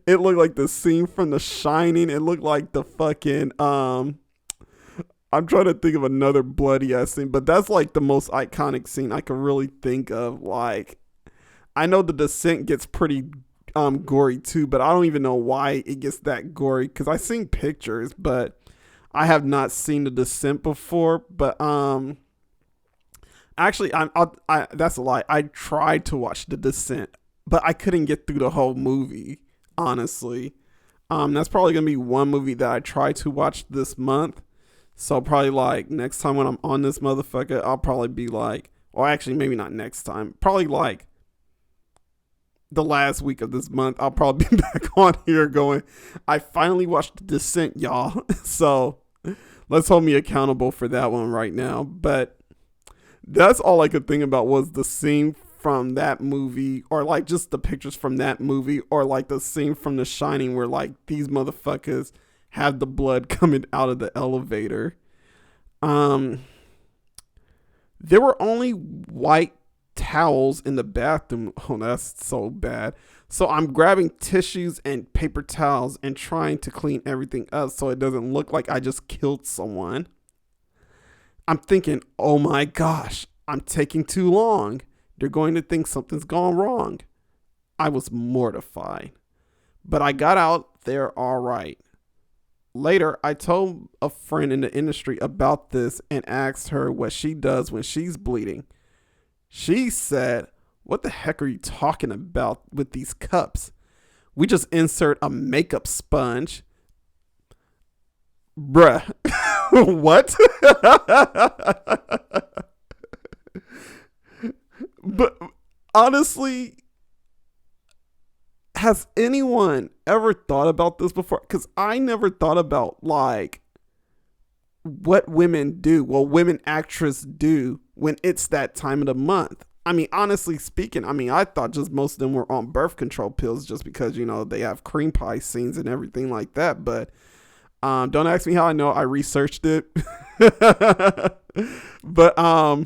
B: it looked like the scene from The Shining. It looked like the fucking, I'm trying to think of another bloody ass scene, but that's like the most iconic scene I can really think of. Like, I know The Descent gets pretty gory too, but I don't even know why it gets that gory, because I've seen pictures, but I have not seen The Descent before. But actually, I that's a lie. I tried to watch The Descent, but I couldn't get through the whole movie, honestly. That's probably gonna be one movie that I try to watch this month. So probably like next time when I'm on this motherfucker, I'll probably be like, or actually maybe not next time, probably like the last week of this month, I'll probably be back on here going, I finally watched The Descent, y'all. So let's hold me accountable for that one right now. But that's all I could think about was the scene from that movie, or like just the pictures from that movie, or like the scene from The Shining where like these motherfuckers have the blood coming out of the elevator. There were only white towels in the bathroom. Oh, that's so bad. So I'm grabbing tissues and paper towels and trying to clean everything up so it doesn't look like I just killed someone. I'm thinking, oh my gosh, I'm taking too long. They're going to think something's gone wrong. I was mortified, but I got out there all right. Later, I told a friend in the industry about this and asked her what she does when she's bleeding. She said, what the heck are you talking about with these cups? We just insert a makeup sponge. Bruh. What? But honestly, has anyone ever thought about this before? Because I never thought about like what women do. Well, women actresses do when it's that time of the month. I mean, honestly speaking, I thought just most of them were on birth control pills just because, you know, they have cream pie scenes and everything like that. But don't ask me how I know. I researched it. But I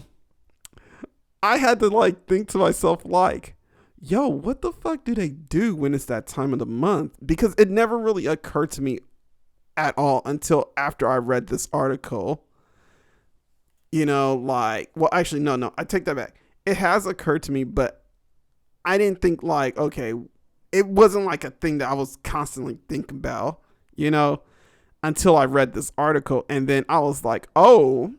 B: had to like think to myself like, yo, what the fuck do they do when it's that time of the month? Because it never really occurred to me at all until after I read this article. You know, like, well, actually, no, I take that back. It has occurred to me, but I didn't think like, okay, it wasn't like a thing that I was constantly thinking about, you know, until I read this article. And then I was like, oh,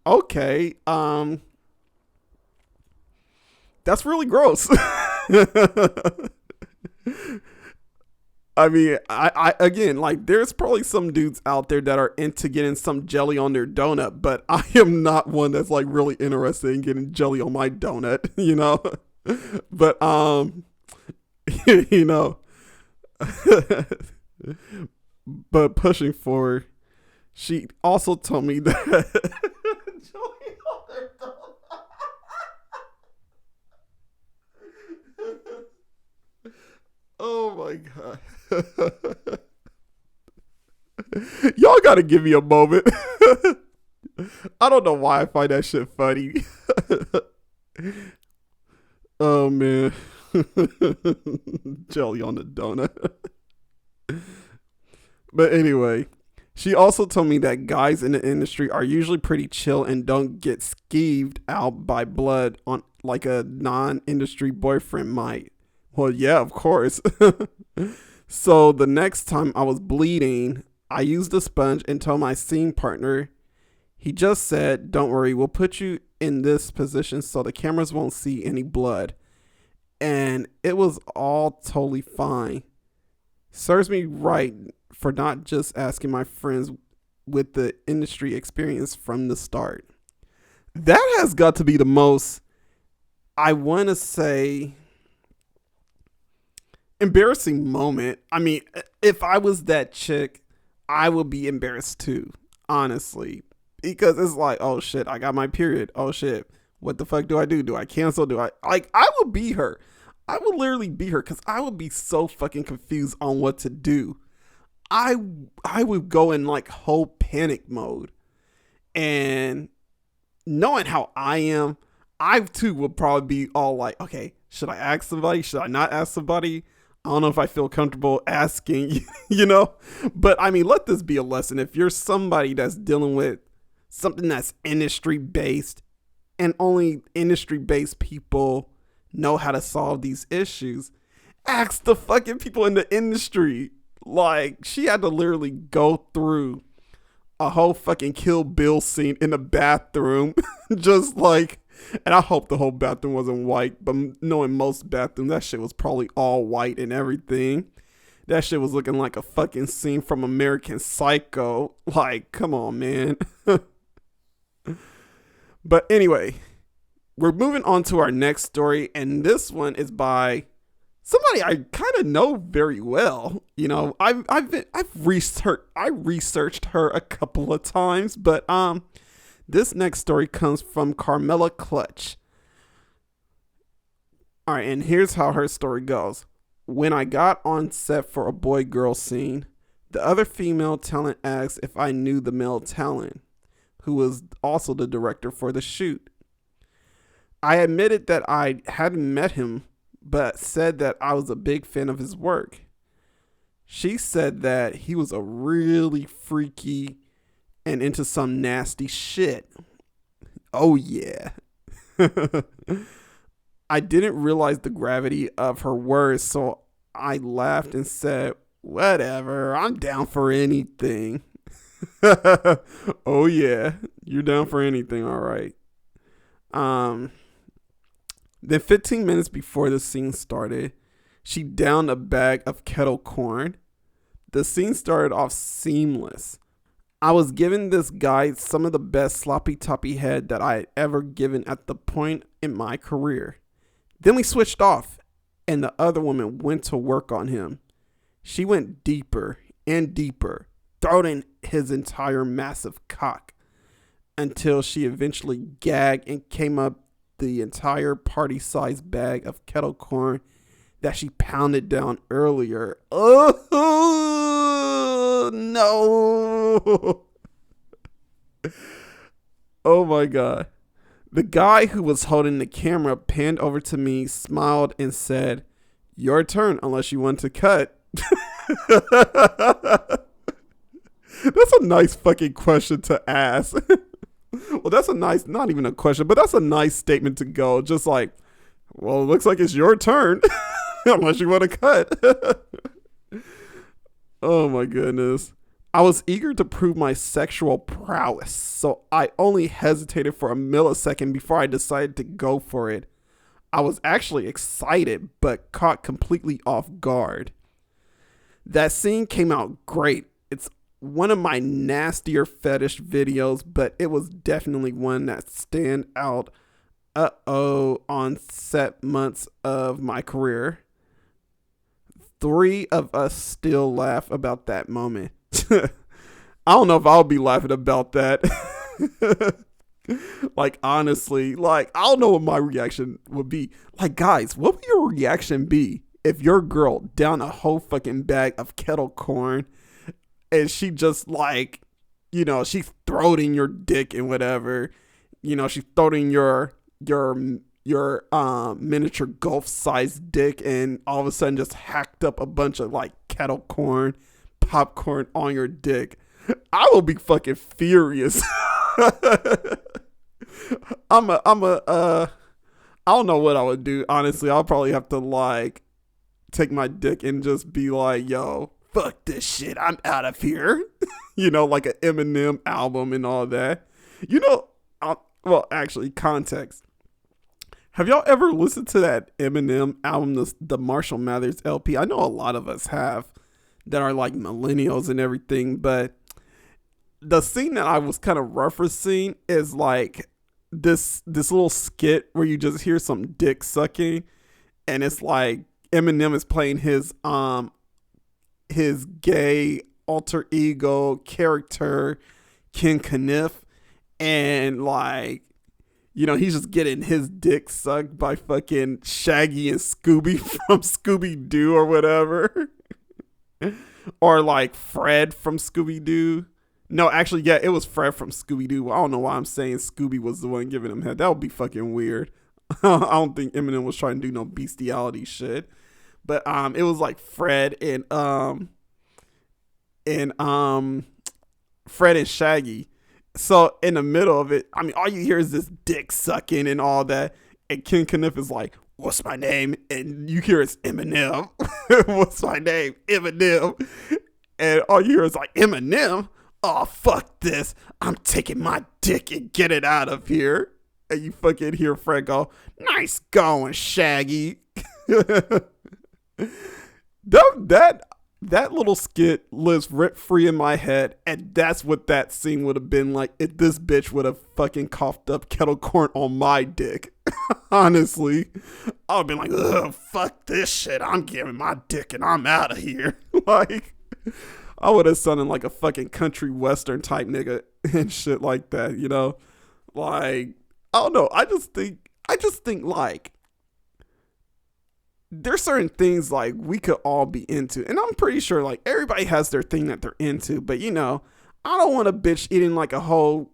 B: okay. That's really gross. I mean, I again, like, there's probably some dudes out there that are into getting some jelly on their donut, but I am not one that's like really interested in getting jelly on my donut, you know. But you know, but pushing forward, she also told me that jelly on their donut. Oh my god. Y'all gotta give me a moment. I don't know why I find that shit funny. Oh man. Jelly on the donut. But anyway, she also told me that guys in the industry are usually pretty chill and don't get skeeved out by blood on like a non-industry boyfriend might. Well, yeah, of course. So the next time I was bleeding, I used a sponge and told my scene partner. He just said, "Don't worry, we'll put you in this position so the cameras won't see any blood." And it was all totally fine. Serves me right for not just asking my friends with the industry experience from the start. That has got to be the most, I want to say, embarrassing moment. I mean, if I was that chick, I would be embarrassed too, honestly, because it's like, oh shit, I got my period. Oh shit, what the fuck do I do? Do I cancel? Do I like? I would be her. I would literally be her because I would be so fucking confused on what to do. I would go in like whole panic mode, and knowing how I am, I too would probably be all like, okay, should I ask somebody? Should I not ask somebody? I don't know if I feel comfortable asking, you know, but I mean, let this be a lesson. If you're somebody that's dealing with something that's industry based and only industry based people know how to solve these issues, ask the fucking people in the industry. Like, she had to literally go through a whole fucking Kill Bill scene in the bathroom, just like, and I hope the whole bathroom wasn't white, but knowing most bathrooms, that shit was probably all white and everything. That shit was looking like a fucking scene from American Psycho. Like, come on, man. But anyway, we're moving on to our next story, and this one is by somebody I kind of know very well. You know, I've researched her a couple of times, but this next story comes from Carmela Clutch. All right, and here's how her story goes. When I got on set for a boy-girl scene, the other female talent asked if I knew the male talent, who was also the director for the shoot. I admitted that I hadn't met him, but said that I was a big fan of his work. She said that he was a really freaky and into some nasty shit. Oh yeah. I didn't realize the gravity of her words, so I laughed and said, "Whatever, I'm down for anything." Oh yeah, you're down for anything, all right. Then 15 minutes before the scene started, she downed a bag of kettle corn. The scene started off seamless. I was giving this guy some of the best sloppy toppy head that I had ever given at the point in my career. Then we switched off, and the other woman went to work on him. She went deeper and deeper, throwing his entire massive cock until she eventually gagged and came up the entire party-sized bag of kettle corn that she pounded down earlier. Oh, no. Oh, my God. The guy who was holding the camera panned over to me, smiled, and said, "Your turn unless you want to cut." That's a nice fucking question to ask. Well, that's a nice, not even a question, but that's a nice statement to go. Just like, well, it looks like it's your turn unless you want to cut. Oh my goodness. I was eager to prove my sexual prowess, so I only hesitated for a millisecond before I decided to go for it. I was actually excited, but caught completely off guard. That scene came out great. It's one of my nastier fetish videos, but it was definitely one that stand out on set months of my career. 3 of us still laugh about that moment. I don't know if I'll be laughing about that. Like, honestly, like, I don't know what my reaction would be. Like, guys, what would your reaction be if your girl down a whole fucking bag of kettle corn and she just, like, you know, she's throwing your dick and whatever, you know, she's throwing your miniature golf sized dick, and all of a sudden just hacked up a bunch of like kettle corn, popcorn on your dick. I will be fucking furious. I don't know what I would do. Honestly, I'll probably have to like take my dick and just be like, yo, fuck this shit, I'm out of here. You know, like an Eminem album and all that. You know, well, actually, context. Have y'all ever listened to that Eminem album, the Marshall Mathers LP? I know a lot of us have that are like millennials and everything, but the scene that I was kind of referencing is like this little skit where you just hear some dick sucking, and it's like Eminem is playing his gay alter ego character Ken Kniff, and like, you know, he's just getting his dick sucked by fucking Shaggy and Scooby from Scooby-Doo or whatever. Or like Fred from Scooby-Doo. No, actually, yeah, it was Fred from Scooby-Doo. I don't know why I'm saying Scooby was the one giving him head. That would be fucking weird. I don't think Eminem was trying to do no bestiality shit. But it was like Fred and Fred and Shaggy. So in the middle of it, I mean, all you hear is this dick sucking and all that. And Ken Kniff is like, "What's my name?" And you hear it's Eminem. "What's my name?" Eminem. And all you hear is like, "Eminem? Oh, fuck this. I'm taking my dick and get it out of here." And you fucking hear Fred go, "Nice going, Shaggy." That little skit lives rent free in my head, and that's what that scene would have been like if this bitch would have fucking coughed up kettle corn on my dick. Honestly, I would have been like, "Ugh, fuck this shit. I'm giving my dick and I'm out of here." Like, I would have sounded like a fucking country western type nigga and shit like that, you know? Like, I don't know. I just think like, there's certain things like we could all be into, and I'm pretty sure like everybody has their thing that they're into, but you know, I don't want a bitch eating like a whole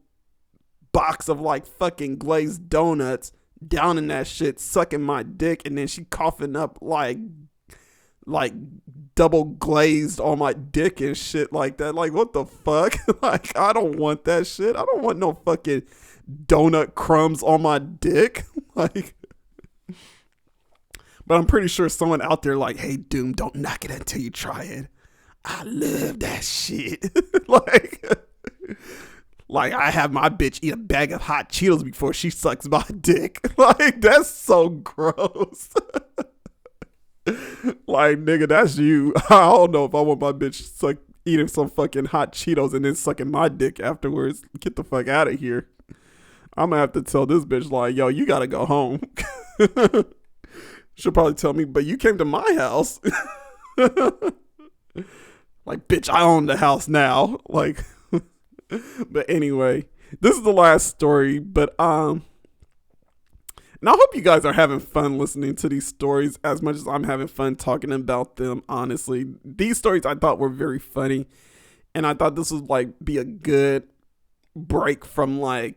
B: box of like fucking glazed donuts, down in that shit, sucking my dick, and then she coughing up like double glazed on my dick and shit like that. Like, what the fuck? Like, I don't want that shit. I don't want no fucking donut crumbs on my dick. Like, but I'm pretty sure someone out there like, "Hey, Doom, don't knock it until you try it. I love that shit." Like I have my bitch eat a bag of hot Cheetos before she sucks my dick. Like, that's so gross. Like, nigga, that's you. I don't know if I want my bitch eating some fucking hot Cheetos and then sucking my dick afterwards. Get the fuck out of here. I'm gonna have to tell this bitch like, "Yo, you gotta go home." She'll probably tell me, but you came to my house. Like, bitch, I own the house now. Like, but anyway, this is the last story. But and I hope you guys are having fun listening to these stories as much as I'm having fun talking about them. Honestly, these stories I thought were very funny, and I thought this would like be a good break from like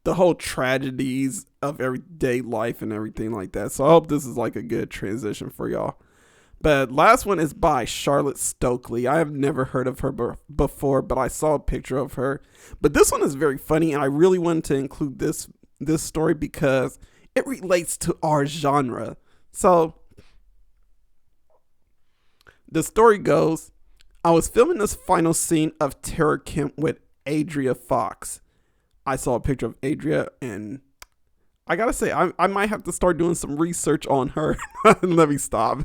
B: the whole tragedies of everyday life and everything like that. So I hope this is like a good transition for y'all. But last one is by Charlotte Stokely. I have never heard of her before, but I saw a picture of her. But this one is very funny, and I really wanted to include this story because it relates to our genre. So the story goes, I was filming this final scene of Terror Camp with Adria Fox. I saw a picture of Adria, and I gotta say, I might have to start doing some research on her. Let me stop.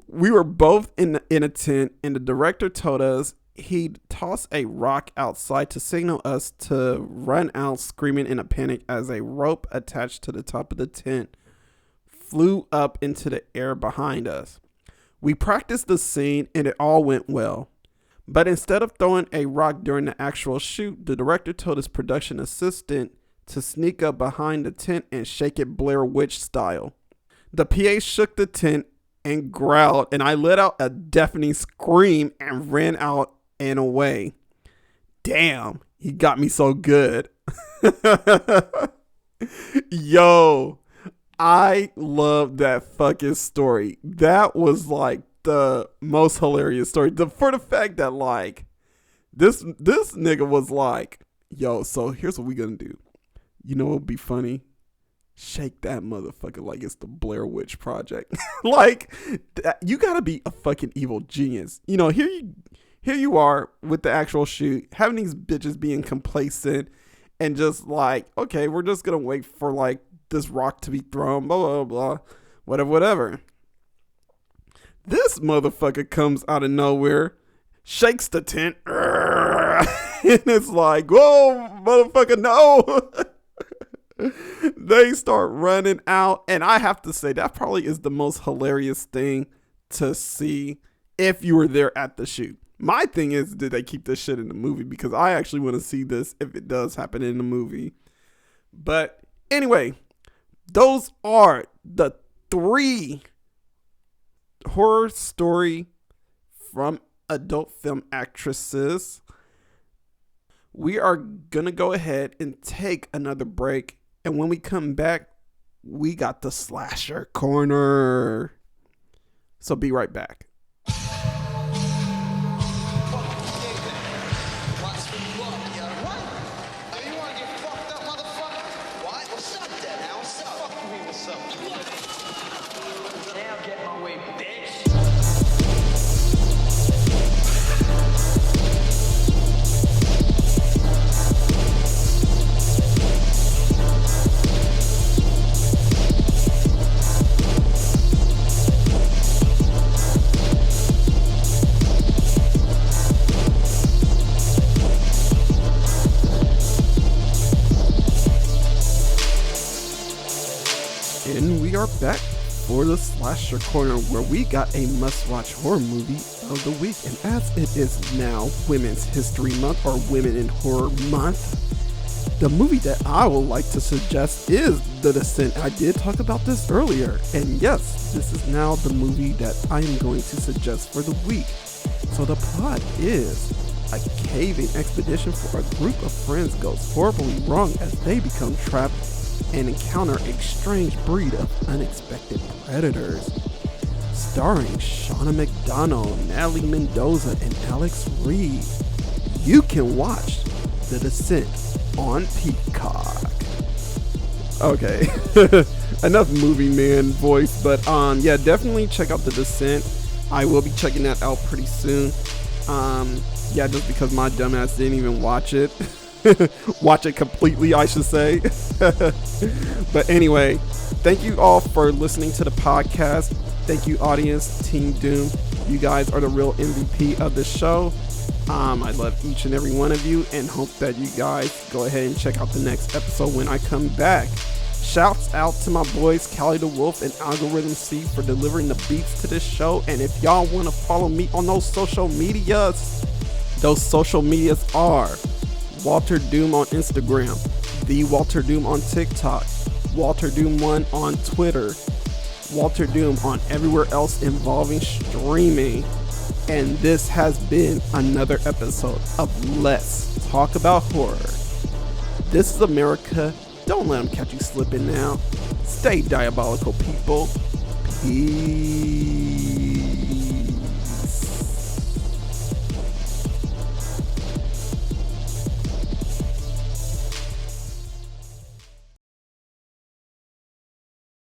B: We were both in a tent, and the director told us he'd toss a rock outside to signal us to run out, screaming in a panic as a rope attached to the top of the tent flew up into the air behind us. We practiced the scene, and it all went well. But instead of throwing a rock during the actual shoot, the director told his production assistant to sneak up behind the tent and shake it Blair Witch style. The PA shook the tent and growled, and I let out a deafening scream and ran out and away. Damn, he got me so good. Yo, I love that fucking story. That was like the most hilarious story. For the fact that like this nigga was like, yo, so here's what we gonna do. You know what would be funny? Shake that motherfucker like it's the Blair Witch Project. Like, you gotta be a fucking evil genius. You know, here you are with the actual shoot, having these bitches being complacent and just like, okay, we're just gonna wait for like this rock to be thrown, blah, blah, blah, whatever. This motherfucker comes out of nowhere, shakes the tent, and it's like, whoa, motherfucker, no. They start running out, and I have to say that probably is the most hilarious thing to see if you were there at the shoot. My thing is, did they keep this shit in the movie? Because I actually want to see this if it does happen in the movie. But anyway, those are the 3 horror story from adult film actresses. We are gonna go ahead and take another break, and when we come back, we got the slasher corner. So be right back. And we are back for the Slasher Corner, where we got a must-watch horror movie of the week. And as it is now Women's History Month, or Women in Horror Month, the movie that I would like to suggest is The Descent. I did talk about this earlier, and yes, this is now the movie that I am going to suggest for the week. So the plot is a caving expedition for a group of friends goes horribly wrong as they become trapped and encounter a strange breed of unexpected predators. Starring Shauna McDonald, Natalie Mendoza, and Alex Reed. You can watch The Descent on Peacock. Okay, enough movie man voice, but yeah, definitely check out The Descent. I will be checking that out pretty soon. Yeah, just because my dumbass didn't even watch it. Watch it completely, I should say. But anyway, thank you all for listening to the podcast. Thank you, audience, Team Doom. You guys are the real MVP of the show. I love each and every one of you, and hope that you guys go ahead and check out the next episode when I come back. Shouts out to my boys Callie the Wolf and Algorithm C for delivering the beats to this show. And if y'all want to follow me on those social medias are Walter Doom on Instagram, The Walter Doom on TikTok, Walter Doom 1 on Twitter, Walter Doom on everywhere else involving streaming. And this has been another episode of Let's Talk About Horror. This is America. Don't let them catch you slipping now. Stay diabolical, people. Peace.